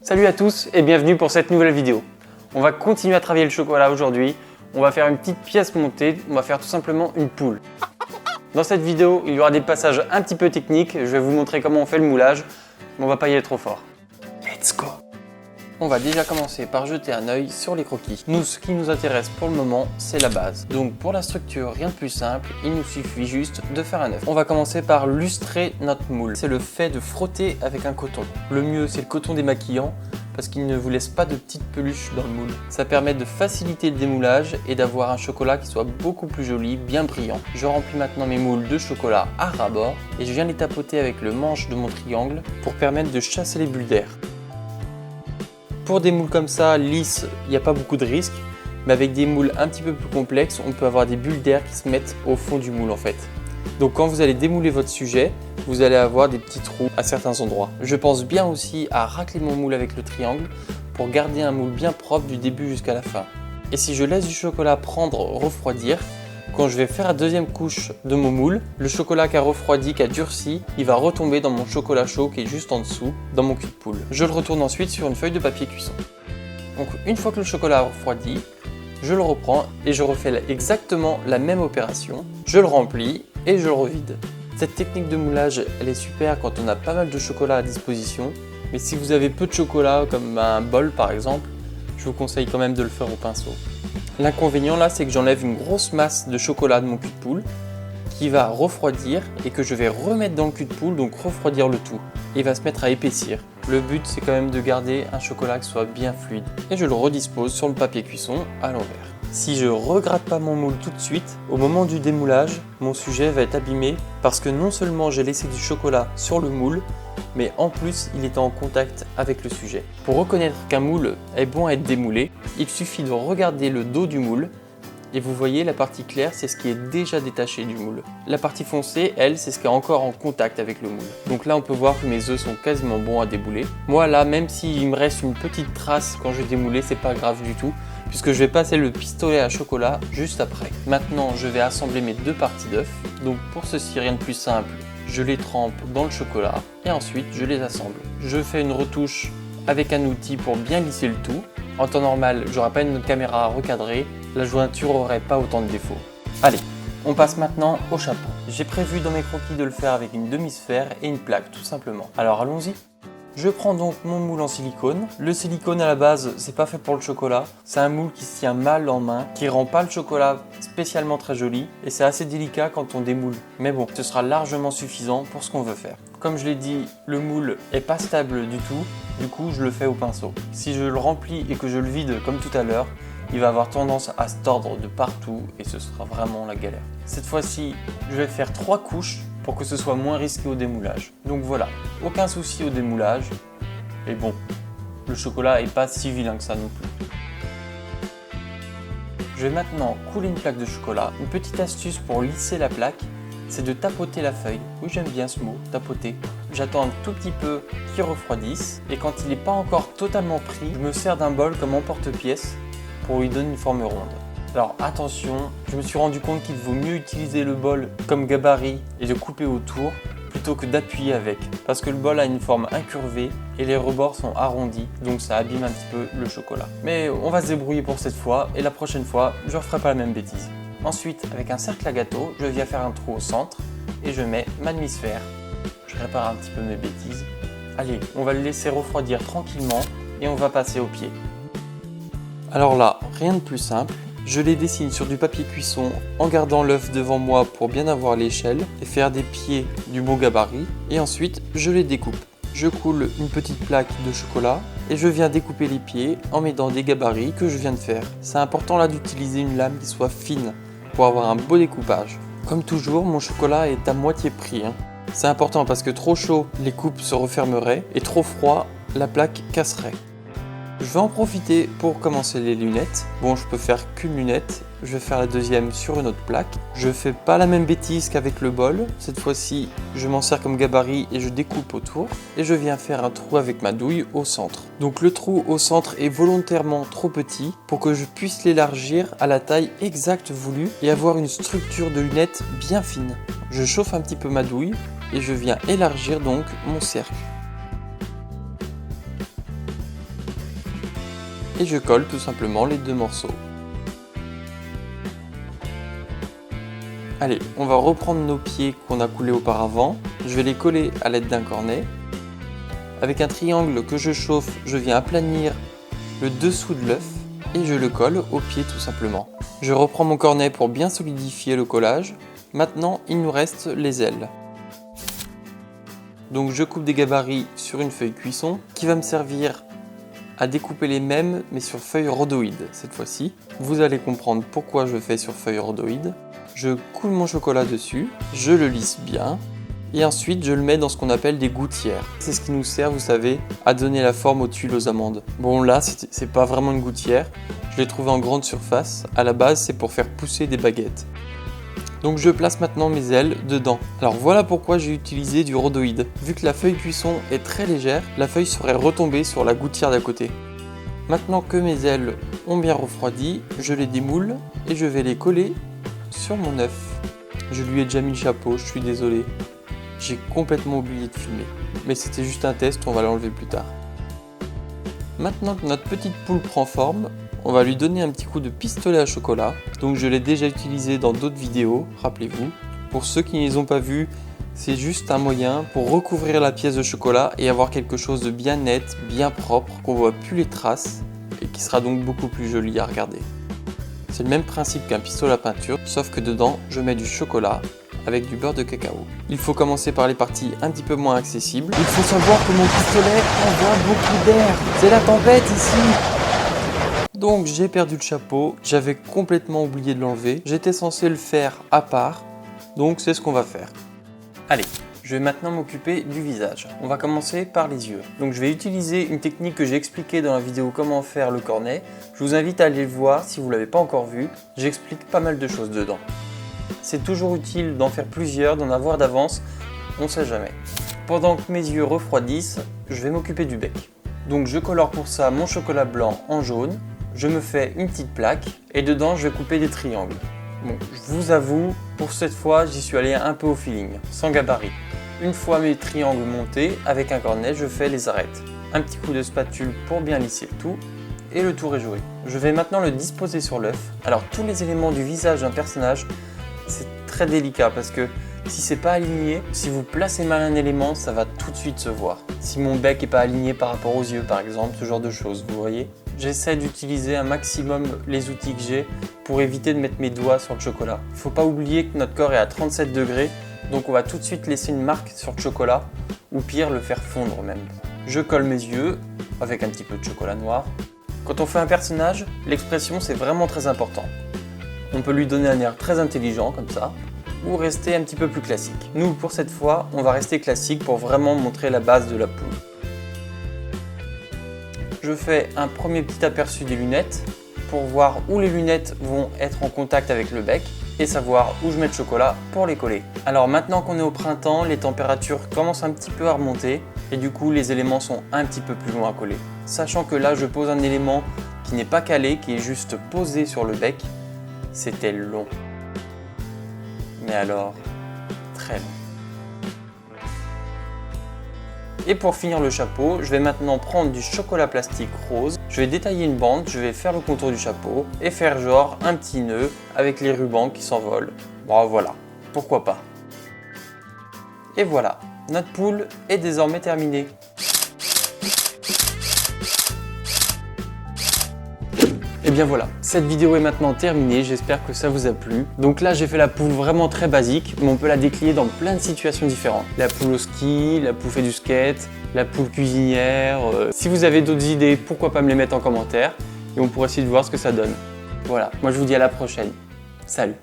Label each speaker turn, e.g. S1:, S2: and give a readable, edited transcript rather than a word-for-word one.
S1: Salut à tous et bienvenue pour cette nouvelle vidéo. On va continuer à travailler le chocolat aujourd'hui. On va faire une petite pièce montée, on va faire tout simplement une poule. Dans cette vidéo, il y aura des passages un petit peu techniques. Je vais vous montrer comment on fait le moulage, mais on va pas y aller trop fort. Let's go! On va déjà commencer par jeter un œil sur les croquis. Nous, ce qui nous intéresse pour le moment, c'est la base. Donc pour la structure, rien de plus simple, il nous suffit juste de faire un œuf. On va commencer par lustrer notre moule. C'est le fait de frotter avec un coton. Le mieux, c'est le coton démaquillant parce qu'il ne vous laisse pas de petites peluches dans le moule. Ça permet de faciliter le démoulage et d'avoir un chocolat qui soit beaucoup plus joli, bien brillant. Je remplis maintenant mes moules de chocolat à ras-bord et je viens les tapoter avec le manche de mon triangle pour permettre de chasser les bulles d'air. Pour des moules comme ça, lisses, il n'y a pas beaucoup de risques, mais avec des moules un petit peu plus complexes, on peut avoir des bulles d'air qui se mettent au fond du moule en fait. Donc quand vous allez démouler votre sujet, vous allez avoir des petits trous à certains endroits. Je pense bien aussi à racler mon moule avec le triangle pour garder un moule bien propre du début jusqu'à la fin. Et si je laisse du chocolat prendre, refroidir, quand je vais faire la deuxième couche de mon moule, le chocolat qui a refroidi, qui a durci, il va retomber dans mon chocolat chaud qui est juste en dessous, dans mon cul de poule. Je le retourne ensuite sur une feuille de papier cuisson. Donc une fois que le chocolat a refroidi, je le reprends et je refais exactement la même opération. Je le remplis et je le revide. Cette technique de moulage, elle est super quand on a pas mal de chocolat à disposition. Mais si vous avez peu de chocolat, comme un bol par exemple, je vous conseille quand même de le faire au pinceau. L'inconvénient là, c'est que j'enlève une grosse masse de chocolat de mon cul de poule qui va refroidir et que je vais remettre dans le cul de poule, donc refroidir le tout. Il va se mettre à épaissir. Le but, c'est quand même de garder un chocolat qui soit bien fluide. Et je le redispose sur le papier cuisson à l'envers. Si je regratte pas mon moule tout de suite, au moment du démoulage, mon sujet va être abîmé parce que non seulement j'ai laissé du chocolat sur le moule, mais en plus il était en contact avec le sujet. Pour reconnaître qu'un moule est bon à être démoulé, il suffit de regarder le dos du moule et vous voyez la partie claire, c'est ce qui est déjà détaché du moule. La partie foncée, elle, c'est ce qui est encore en contact avec le moule. Donc là on peut voir que mes œufs sont quasiment bons à débouler. Moi là, même s'il me reste une petite trace quand je vais démouler, c'est pas grave du tout, puisque je vais passer le pistolet à chocolat juste après. Maintenant je vais assembler mes deux parties d'œufs. Donc pour ceci, rien de plus simple, je les trempe dans le chocolat et ensuite je les assemble. Je fais une retouche avec un outil pour bien lisser le tout. En temps normal, j'aurais pas une caméra à recadrer, la jointure aurait pas autant de défauts. Allez, on passe maintenant au chapeau. J'ai prévu dans mes croquis de le faire avec une demi-sphère et une plaque tout simplement. Alors allons-y. Je prends donc mon moule en silicone. Le silicone à la base, c'est pas fait pour le chocolat. C'est un moule qui se tient mal en main, qui rend pas le chocolat spécialement très joli et c'est assez délicat quand on démoule. Mais bon, ce sera largement suffisant pour ce qu'on veut faire. Comme je l'ai dit, le moule est pas stable du tout, du coup je le fais au pinceau. Si je le remplis et que je le vide comme tout à l'heure, il va avoir tendance à se tordre de partout et ce sera vraiment la galère. Cette fois-ci, je vais faire 3 couches pour que ce soit moins risqué au démoulage. Donc voilà, aucun souci au démoulage. Et bon, le chocolat est pas si vilain que ça non plus. Je vais maintenant couler une plaque de chocolat. Une petite astuce pour lisser la plaque, c'est de tapoter la feuille. Oui, j'aime bien ce mot, tapoter. J'attends un tout petit peu qu'il refroidisse et quand il n'est pas encore totalement pris, je me sers d'un bol comme emporte-pièce pour lui donner une forme ronde. Alors attention, je me suis rendu compte qu'il vaut mieux utiliser le bol comme gabarit et de couper autour plutôt que d'appuyer avec, parce que le bol a une forme incurvée et les rebords sont arrondis, donc ça abîme un petit peu le chocolat. Mais on va se débrouiller pour cette fois et la prochaine fois, je ne referai pas la même bêtise. Ensuite, avec un cercle à gâteau, je viens faire un trou au centre et je mets ma demi-sphère. Je répare un petit peu mes bêtises. Allez, on va le laisser refroidir tranquillement et on va passer au pied. Alors là, rien de plus simple. Je les dessine sur du papier cuisson en gardant l'œuf devant moi pour bien avoir l'échelle et faire des pieds du bon gabarit. Et ensuite, je les découpe. Je coule une petite plaque de chocolat et je viens découper les pieds en mettant des gabarits que je viens de faire. C'est important là d'utiliser une lame qui soit fine pour avoir un beau découpage. Comme toujours, mon chocolat est à moitié pris. C'est important parce que trop chaud, les coupes se refermeraient et trop froid, la plaque casserait. Je vais en profiter pour commencer les lunettes. Bon, je peux faire qu'une lunette. Je vais faire la deuxième sur une autre plaque. Je fais pas la même bêtise qu'avec le bol. Cette fois-ci, je m'en sers comme gabarit et je découpe autour. Et je viens faire un trou avec ma douille au centre. Donc le trou au centre est volontairement trop petit pour que je puisse l'élargir à la taille exacte voulue et avoir une structure de lunette bien fine. Je chauffe un petit peu ma douille et je viens élargir donc mon cercle. et je colle tout simplement les deux morceaux. Allez, on va reprendre nos pieds qu'on a coulés auparavant. Je vais les coller à l'aide d'un cornet. Avec un triangle que je chauffe, je viens aplanir le dessous de l'œuf et je le colle au pied tout simplement. Je reprends mon cornet pour bien solidifier le collage. Maintenant, il nous reste les ailes. Donc je coupe des gabarits sur une feuille cuisson qui va me servir à découper les mêmes mais sur feuille rhodoïde cette fois-ci. Vous allez comprendre pourquoi je fais sur feuille rhodoïde. Je coule mon chocolat dessus, je le lisse bien et ensuite je le mets dans ce qu'on appelle des gouttières. C'est ce qui nous sert, vous savez, à donner la forme aux tuiles aux amandes. Bon là, c'est pas vraiment une gouttière, je l'ai trouvé en grande surface. À la base, c'est pour faire pousser des baguettes. Donc je place maintenant mes ailes dedans. Alors voilà pourquoi j'ai utilisé du rhodoïde. Vu que la feuille cuisson est très légère, la feuille serait retombée sur la gouttière d'à côté. Maintenant que mes ailes ont bien refroidi, je les démoule et je vais les coller sur mon œuf. Je lui ai déjà mis le chapeau, je suis désolé. J'ai complètement oublié de filmer. Mais c'était juste un test, on va l'enlever plus tard. Maintenant que notre petite poule prend forme, on va lui donner un petit coup de pistolet à chocolat. Donc je l'ai déjà utilisé dans d'autres vidéos, rappelez-vous. Pour ceux qui ne les ont pas vues, c'est juste un moyen pour recouvrir la pièce de chocolat et avoir quelque chose de bien net, bien propre, qu'on ne voit plus les traces et qui sera donc beaucoup plus joli à regarder. C'est le même principe qu'un pistolet à peinture, sauf que dedans, je mets du chocolat avec du beurre de cacao. Il faut commencer par les parties un petit peu moins accessibles. Il faut savoir que mon pistolet envoie beaucoup d'air. C'est la tempête ici. Donc j'ai perdu le chapeau, j'avais complètement oublié de l'enlever. J'étais censé le faire à part, donc c'est ce qu'on va faire. Allez, je vais maintenant m'occuper du visage. On va commencer par les yeux. Donc je vais utiliser une technique que j'ai expliquée dans la vidéo comment faire le cornet. Je vous invite à aller le voir si vous ne l'avez pas encore vu. J'explique pas mal de choses dedans. C'est toujours utile d'en faire plusieurs, d'en avoir d'avance, on ne sait jamais. Pendant que mes yeux refroidissent, je vais m'occuper du bec. Donc je colore pour ça mon chocolat blanc en jaune. Je me fais une petite plaque et dedans je vais couper des triangles. Bon, je vous avoue, pour cette fois j'y suis allé un peu au feeling, sans gabarit. Une fois mes triangles montés, avec un cornet je fais les arêtes. Un petit coup de spatule pour bien lisser le tout et le tour est joué. Je vais maintenant le disposer sur l'œuf. Alors tous les éléments du visage d'un personnage, c'est très délicat parce que si c'est pas aligné, si vous placez mal un élément, ça va tout de suite se voir. Si mon bec est pas aligné par rapport aux yeux par exemple, ce genre de choses, vous voyez. J'essaie d'utiliser un maximum les outils que j'ai pour éviter de mettre mes doigts sur le chocolat. Il ne faut pas oublier que notre corps est à 37 degrés, donc on va tout de suite laisser une marque sur le chocolat, ou pire le faire fondre même. Je colle mes yeux avec un petit peu de chocolat noir. Quand on fait un personnage, l'expression c'est vraiment très important. On peut lui donner un air très intelligent comme ça, ou rester un petit peu plus classique. Nous pour cette fois, on va rester classique pour vraiment montrer la base de la poule. Je fais un premier petit aperçu des lunettes pour voir où les lunettes vont être en contact avec le bec et savoir où je mets le chocolat pour les coller. Alors maintenant qu'on est au printemps, les températures commencent un petit peu à remonter et du coup les éléments sont un petit peu plus longs à coller. Sachant que là je pose un élément qui n'est pas calé, qui est juste posé sur le bec, c'était long. Mais alors, très long. Et pour finir le chapeau, je vais maintenant prendre du chocolat plastique rose. Je vais détailler une bande, je vais faire le contour du chapeau et faire genre un petit nœud avec les rubans qui s'envolent. Bon voilà, pourquoi pas. Et voilà, notre poule est désormais terminée. Et bien voilà, cette vidéo est maintenant terminée, j'espère que ça vous a plu. Donc là j'ai fait la poule vraiment très basique, mais on peut la décliner dans plein de situations différentes. La poule au ski, la poule fait du skate, la poule cuisinière. Si vous avez d'autres idées, pourquoi pas me les mettre en commentaire et on pourra essayer de voir ce que ça donne. Voilà, moi je vous dis à la prochaine. Salut!